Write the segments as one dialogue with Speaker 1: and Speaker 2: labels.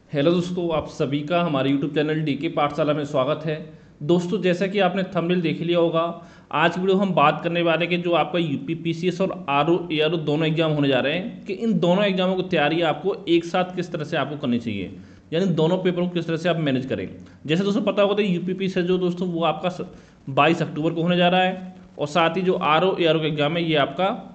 Speaker 1: Hello दोस्तों, आप सभी का हमारे यूट्यूब चैनल डीके पाठशाला में स्वागत है। दोस्तों, जैसा कि आपने थंबनेल देख लिया होगा, आज की वीडियो हम बात करने वाले हैं कि जो आपका यूपी पीसीएस और आरओ एआरओ दोनों एग्जाम होने जा रहे हैं कि इन दोनों एग्जामों की तैयारी आपको एक साथ किस तरह से आपको करनी चाहिए, यानी दोनों पेपरों को किस तरह से आप मैनेज करें। जैसे दोस्तों पता होगा तो यूपी पीसीएस जो दोस्तों वो आपका 22 अक्टूबर को होने जा रहा है, और साथ ही जो आरओ एआरओ का एग्जाम है ये आपका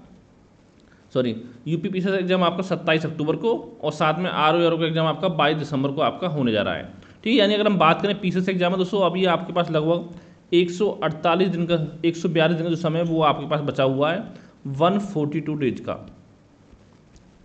Speaker 1: यूपी पीसीएस एग्जाम आपका 27 अक्टूबर को, और साथ में आर ओ का एग्जाम आपका 22 दिसंबर को आपका होने जा रहा है। ठीक है, यानी अगर हम बात करें पीसीएस एग्जाम में दोस्तों, अभी आपके पास लगभग 148 दिन का 142 दिन का जो समय है वो आपके पास बचा हुआ है 142 डेज का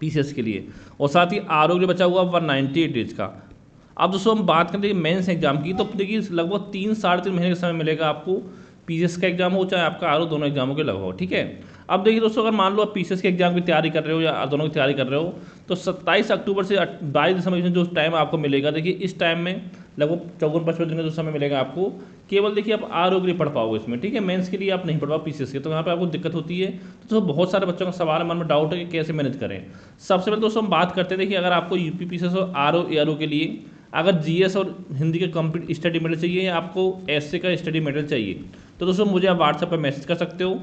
Speaker 1: पीसीएस के लिए, और साथ ही आर ओ के लिए बचा हुआ 198 डेज का। अब दोस्तों हम बात करें मेंस एग्जाम की, तो देखिए लगभग 3 साढ़े 3 महीने का समय मिलेगा आपको पीसीएस का एग्जाम हो चाहे आपका आर ओ, दोनों एग्जामों के लगभग। ठीक है, अब देखिए दोस्तों, अगर मान लो आप पीसीएस के एग्जाम की तैयारी कर रहे हो या दोनों की तैयारी कर रहे हो, तो 27 अक्टूबर से 22 दिसंबर में जो टाइम आपको मिलेगा, देखिए इस टाइम में लगभग 54-55 दिन का जो समय मिलेगा आपको, केवल देखिए आप आर ओ के लिए पढ़ पाओगे इसमें। ठीक है, मेंस के लिए आप नहीं पढ़ पाओ पीसीएस के, तो यहाँ पे आपको दिक्कत होती है। तो बहुत सारे बच्चों का सवाल मन में डाउट है कि कैसे मैनेज करें। सबसे पहले दोस्तों हम बात करते हैं, देखिए अगर आपको यूपी पीसीएस और R O A R O के लिए अगर जीएस और हिंदी का कंप्लीट स्टडी मटेरियल चाहिए या आपको एसए का स्टडी मटेरियल चाहिए, तो दोस्तों मुझे आप व्हाट्सएप पर मैसेज कर सकते हो।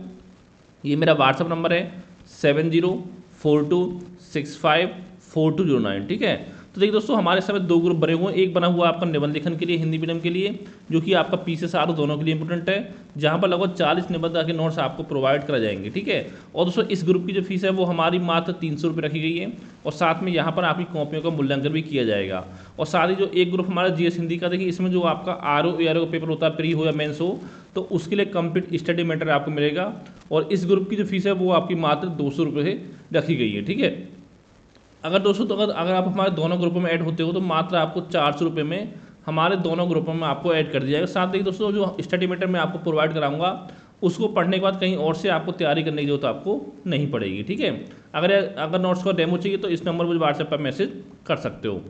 Speaker 1: ये मेरा व्हाट्सअप नंबर है 7042654209। ठीक है, तो देखिए दोस्तों हमारे समय दो ग्रुप बने हुए हैं। एक बना हुआ आपका निबंध लेखन के लिए, हिंदी मीडियम के लिए, जो कि आपका पीसीएस आर दोनों के लिए इंपोर्टेंट है, जहां पर लगभग 40 निबंध के नोट्स आपको प्रोवाइड करा जाएंगे। ठीक है, और दोस्तों इस ग्रुप की जो फीस है वो हमारी मात्र 300 रुपये रखी गई है, और साथ में यहाँ पर आपकी कॉपियों का मूल्यांकन भी किया जाएगा। और साथ ही जो एक ग्रुप हमारा जीएस हिंदी का, देखिए इसमें जो आपका आर ओ ए आर ओ का पेपर होता है, प्री हो या मेंस हो, तो उसके लिए कंप्लीट स्टडी मटेरियल आपको मिलेगा, और इस ग्रुप की जो फीस है वो आपकी मात्र 200 रुपये रखी गई है। ठीक है, अगर दोस्तों तो अगर आप हमारे दोनों ग्रुपों में ऐड होते हो तो मात्र आपको 400 रुपये में हमारे दोनों ग्रुपों में आपको ऐड कर दिया जाएगा। साथ ही दोस्तों जो स्टडी मटेरियल मैं आपको प्रोवाइड कराऊंगा, उसको पढ़ने के बाद कहीं और से आपको तैयारी करने की जरूरत आपको नहीं पड़ेगी। ठीक है, अगर अगर नोट्स का डेमो चाहिए तो इस नंबर पर व्हाट्सएप पर मैसेज कर सकते हो।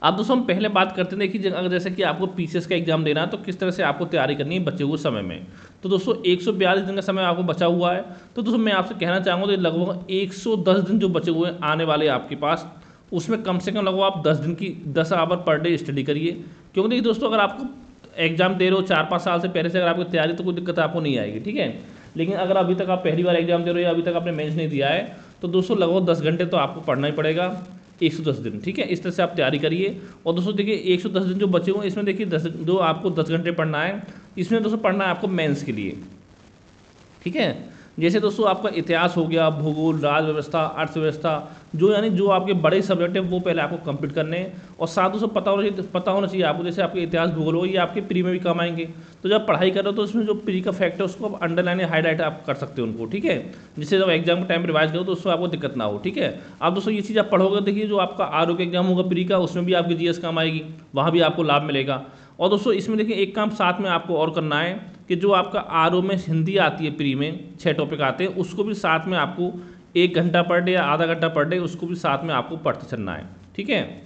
Speaker 1: अब दोस्तों हम पहले बात करते हैं, देखिए अगर जैसे कि आपको पीसीएस का एग्जाम देना है तो किस तरह से आपको तैयारी करनी है बचे हुए समय में। तो दोस्तों 142 दिन का समय आपको बचा हुआ है, तो दोस्तों मैं आपसे कहना चाहूँगा तो लगभग 110 दिन जो बचे हुए हैं आने वाले आपके पास, उसमें कम से कम लगभग आप 10 दिन की 10 आवर पर डे स्टडी करिए। क्योंकि देखिए दोस्तों, अगर आपको एग्जाम दे रहे हो 4-5 साल से पहले से अगर आपकी तैयारी, तो कोई दिक्कत आपको नहीं आएगी। ठीक है, लेकिन अगर अभी तक आप पहली बार एग्जाम दे रहे हो या अभी तक आपने मेंस नहीं दिया है, तो दोस्तों लगभग 10 घंटे तो आपको पढ़ना ही पड़ेगा 110 दिन। ठीक है, इस तरह से आप तैयारी करिए। और दोस्तों देखिए 110 दिन जो बचे हुए हैं, इसमें देखिए 10 जो आपको 10 घंटे पढ़ना है, इसमें दोस्तों पढ़ना है आपको मेंस के लिए। ठीक है, जैसे दोस्तों आपका इतिहास हो गया, भूगोल, राज व्यवस्था, अर्थव्यवस्था, जो यानी जो आपके बड़े सब्जेक्ट हैं वो पहले आपको कंप्लीट करने हैं। और साथ दोस्तों पता होना चाहिए आपको, जैसे आपके इतिहास भूगोल हो, ये आपके प्री में भी काम आएंगे। तो जब पढ़ाई कर रहे हो तो उसमें जो प्री का फैक्ट है उसको आप अंडरलाइन या हाईलाइट आप कर सकते हो उनको। ठीक है, जिससे जब एग्जाम के टाइम रिवाइज करो तो उसको आपको दिक्कत ना हो। ठीक है, अब दोस्तों ये चीज़ आप पढ़ोगे, देखिए जो आपका आर ओ का एग्जाम होगा प्री का, उसमें भी आपकी जीएस काम आएगी, वहाँ भी आपको लाभ मिलेगा। और दोस्तों इसमें देखिए एक काम साथ में आपको और करना है कि जो आपका आर ओ में हिंदी आती है, प्री में 6 टॉपिक आते हैं, उसको भी साथ में आपको 1 घंटा पर डे या आधा घंटा पर डे उसको भी साथ में आपको पढ़ते चलना है। ठीक है,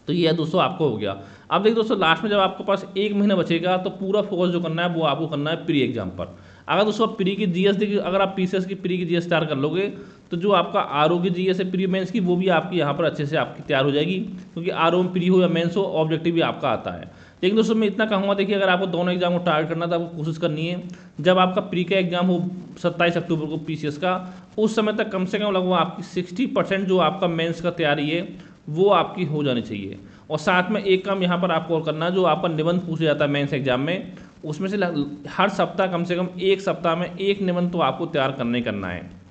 Speaker 1: तो ये दोस्तों आपको हो गया। अब देखिए दोस्तों लास्ट में जब आपके पास 1 महीना बचेगा तो पूरा फोकस जो करना है वो आपको करना है प्री एग्जाम पर। अगर दोस्तों आप प्री की जीएस देखिए, अगर आप पीसीएस की प्री की जीएस तैयार कर लोगे, तो जो आपका आर ओ की जीएस है प्री मेंस की, वो भी आपकी यहाँ पर अच्छे से आपकी तैयार हो जाएगी, क्योंकि आर ओ में प्री हो या मेंस हो ऑब्जेक्टिव भी आपका आता है। लेकिन दोस्तों मैं इतना कहूँगा, देखिए अगर आपको दोनों एग्जाम को टारगेट करना था, आपको कोशिश करनी है जब आपका प्री का एग्जाम हो 27 अक्टूबर को पीसीएस का, उस समय तक कम से कम लगभग आपकी 60% जो आपका मेंस का तैयारी है वो आपकी हो जानी चाहिए। और साथ में एक काम यहाँ पर आपको और करना है, जो आपका निबंध पूछा जाता है मेंस एग्जाम में, उसमें से हर सप्ताह कम से कम एक सप्ताह में एक निबंध तो आपको तैयार करना ही करना है।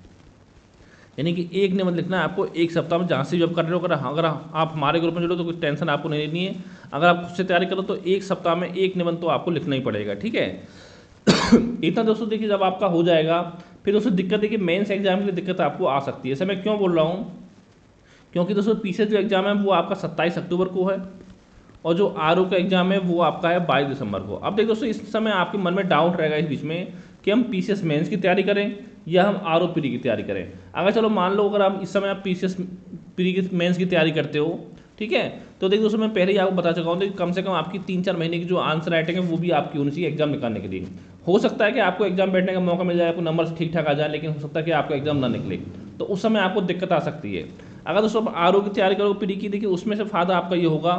Speaker 1: यानी कि एक निबंध लिखना है आपको एक सप्ताह में, जहाँ से जब कर रहे हो। अगर आप हमारे ग्रुप में जुड़ो तो कोई टेंशन आपको नहीं लेनी है। अगर आप खुद से तैयारी करो तो एक सप्ताह में एक निबंध तो आपको लिखना ही पड़ेगा। ठीक है इतना दोस्तों देखिए जब आपका हो जाएगा, फिर दोस्तों दिक्कत है कि मेंस एग्जाम की दिक्कत आपको आ सकती है। ऐसे मैं क्यों बोल रहा हूँ, क्योंकि दोस्तों पीसीएस जो एग्जाम है वो आपका 27 अक्टूबर को है, और जो आर ओ का एग्जाम है वो आपका है 22 दिसंबर को। अब देखिए दोस्तों इस समय आपके मन में डाउट रहेगा इस बीच में कि हम पीसीएस मेंस की तैयारी करें या हम आर ओ प्री की तैयारी करें। अगर चलो मान लो अगर आप इस समय आप पीसीएस प्री की मेंस की तैयारी करते हो, ठीक है, तो देखिए दोस्तों मैं पहले ही आपको बता चुका हूँ कि कम से कम आपकी 3-4 महीने की जो आंसर राइटिंग है वो भी आपकी होनी चाहिए एग्जाम निकालने के लिए। हो सकता है कि आपको एग्जाम बैठने का मौका मिल जाए, आपको नंबर ठीक ठाक आ जाए, लेकिन हो सकता है कि आपका एग्जाम ना निकले, तो उस समय आपको दिक्कत आ सकती है। अगर दोस्तों आप आर की तैयारी करोगे प्री की, देखिए उसमें से फ़ायदा आपका ये होगा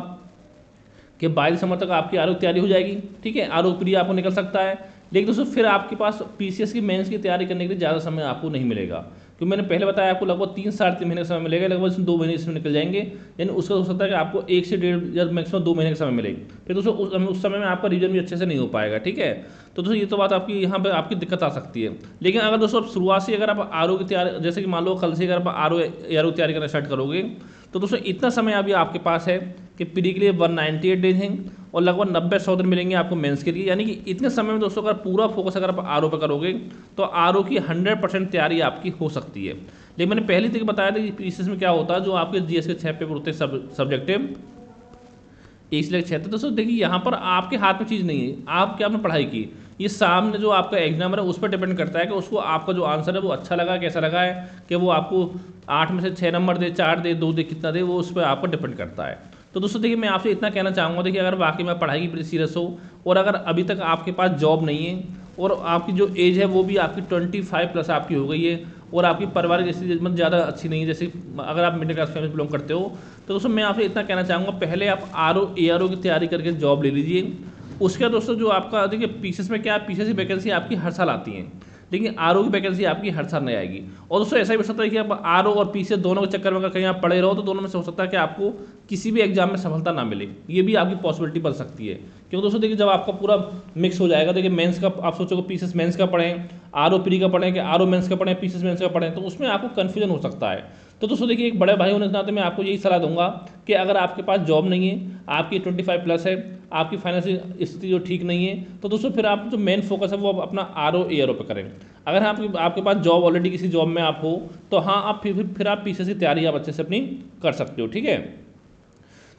Speaker 1: कि 22 दिसंबर तक आपकी आर की तैयारी हो जाएगी, ठीक है, आर प्री आपको निकल सकता है। लेकिन दोस्तों फिर आपके पास पीसीएस की मेंस की तैयारी करने के लिए ज़्यादा समय आपको नहीं मिलेगा, क्योंकि मैंने पहले बताया आपको लगभग 3-3.5 महीने का समय मिलेगा, लगभग इसमें 2 महीने इसमें निकल जाएंगे, यानी उसका हो सकता है कि आपको 1 से 1.5 या मैक्सिमम 2 महीने का समय मिले। फिर दोस्तों उस समय में आपका रिवीजन भी अच्छे से नहीं हो पाएगा, ठीक है। तो दोस्तों ये तो बात आपकी यहाँ पर आपकी दिक्कत आ सकती है। लेकिन अगर दोस्तों आप शुरुआत से अगर आप आर की तैयारी, जैसे कि मान लो कल से अगर आप आर की तैयारी करना स्टार्ट करोगे, तो दोस्तों इतना समय अभी आपके पास है कि प्री के लिए 198 डेज हैं और लगभग 90-100 दिन मिलेंगे आपको मेंस के लिए, यानी कि इतने समय में दोस्तों अगर पूरा फोकस अगर आप आर पर करोगे तो आर की 100% तैयारी आपकी हो सकती है। लेकिन मैंने पहले तक बताया था कि पीसीएस में क्या होता है, जो आपके जीएस के 6 पेपर होते हैं सब्जेक्टिव, एक से लेकर 6 तक। दोस्तों देखिए यहाँ पर आपके हाथ में चीज़ नहीं है, आप क्या आपने पढ़ाई की, ये सामने जो आपका एग्जामर है उस पर डिपेंड करता है कि उसको आपका जो आंसर है वो अच्छा लगा कैसा लगा है, कि वो आपको 8 में से 6 नंबर दे, 4 दे, 2 दे, कितना दे, वो उस पर आपको डिपेंड करता है। तो दोस्तों देखिए मैं आपसे इतना कहना चाहूँगा, देखिए अगर वाकई में पढ़ाई की प्रति सीरियस हो और अगर अभी तक आपके पास जॉब नहीं है और आपकी जो एज है वो भी आपकी 25+ आपकी हो गई है और आपकी पारिवारिक स्थिति मतलब ज़्यादा अच्छी नहीं है, जैसे अगर आप मिडिल क्लास फैमिली बिलोंग करते हो, तो दोस्तों मैं आपसे इतना कहना चाहूँगा, पहले आप ARO की तैयारी करके जॉब ले लीजिए। उसके बाद दोस्तों जो आपका देखिए पीसीएस में क्या है, पीसीएस की वैकेंसी आपकी हर साल आती है, लेकिन आरओ की वैकेंसी आपकी हर साल नहीं आएगी। और दोस्तों ऐसा भी हो सकता है कि आप आरओ और पीसीएस दोनों के चक्कर में अगर कहीं आप पढ़े रहो तो दोनों में से हो सकता है कि आपको किसी भी एग्जाम में सफलता ना मिले, ये भी आपकी पॉसिबिलिटी बन सकती है। क्योंकि दोस्तों देखिए जब आपका पूरा मिक्स हो जाएगा, देखिए मेंस का आप सोचोगे पीसीएस मेंस का पढ़ें, आरओ प्री का पढ़ें कि आरओ मेंस का पढ़ें, पीसीएस मेंस का पढ़ें, तो उसमें आपको कन्फ्यूजन हो सकता है। तो दोस्तों देखिए एक बड़े भाई होने के नाते मैं आपको यही सलाह दूंगा कि अगर आपके पास जॉब नहीं है, आपकी 25+ है, आपकी फाइनेंशियल स्थिति जो ठीक नहीं है, तो दोस्तों फिर आप जो मेन फोकस है वो अपना आरओ एआरओ पे करें। अगर आपके पास जॉब ऑलरेडी किसी जॉब में आप हो तो हाँ आप फिर आप पीछे से तैयारी आप अच्छे से अपनी कर सकते हो, ठीक है।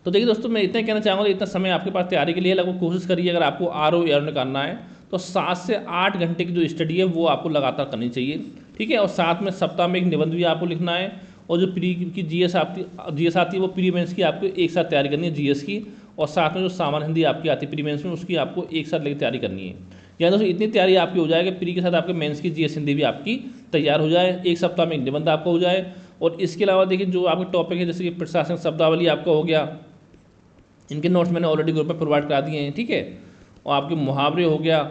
Speaker 1: तो देखिए दोस्तों मैं इतना कहना चाहूँगा, इतना समय आपके पास तैयारी के लिए लगभग कोशिश करिए, अगर आपको आरओ एआरओ निकालना है तो 7 से 8 घंटे की जो स्टडी है वो आपको लगातार करनी चाहिए, ठीक है। और साथ में सप्ताह में एक निबंध भी आपको लिखना है, और जो प्री की जीएस आती है वो प्री मेंस की आपको एक साथ तैयारी करनी है जीएस की, और साथ में जो सामान्य हिंदी आपकी आती है प्री मेंस में उसकी आपको एक साथ लेकर तैयारी करनी है। या दोस्तों इतनी तैयारी आपकी हो जाए कि प्री के साथ आपके मेंस की जीएस हिंदी भी आपकी तैयार हो जाए, एक सप्ताह में एक निबंध आपका हो जाए। और इसके अलावा देखिए जो आपके टॉपिक है जैसे कि प्रशासनिक शब्दावली आपका हो गया, इनके नोट्स मैंने ऑलरेडी ग्रुप में प्रोवाइड करा दिए हैं, ठीक है। और आपके मुहावरे हो गया,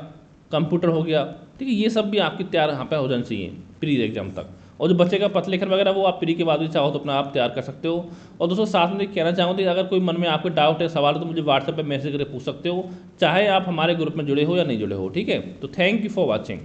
Speaker 1: कंप्यूटर हो गया, ठीक है, ये सब भी आपकी तैयार यहाँ पर हो जानी चाहिए प्री एग्जाम तक। और जो बच्चे का पत्र लेखन वगैरह वो आप प्री के बाद भी चाहो तो अपना आप तैयार कर सकते हो। और दोस्तों साथ में कहना चाहूँगा कि अगर कोई मन में आपको डाउट है, सवाल है, तो मुझे व्हाट्सएप पे मैसेज करके पूछ सकते हो, चाहे आप हमारे ग्रुप में जुड़े हो या नहीं जुड़े हो, ठीक है। तो थैंक यू फॉर वॉचिंग।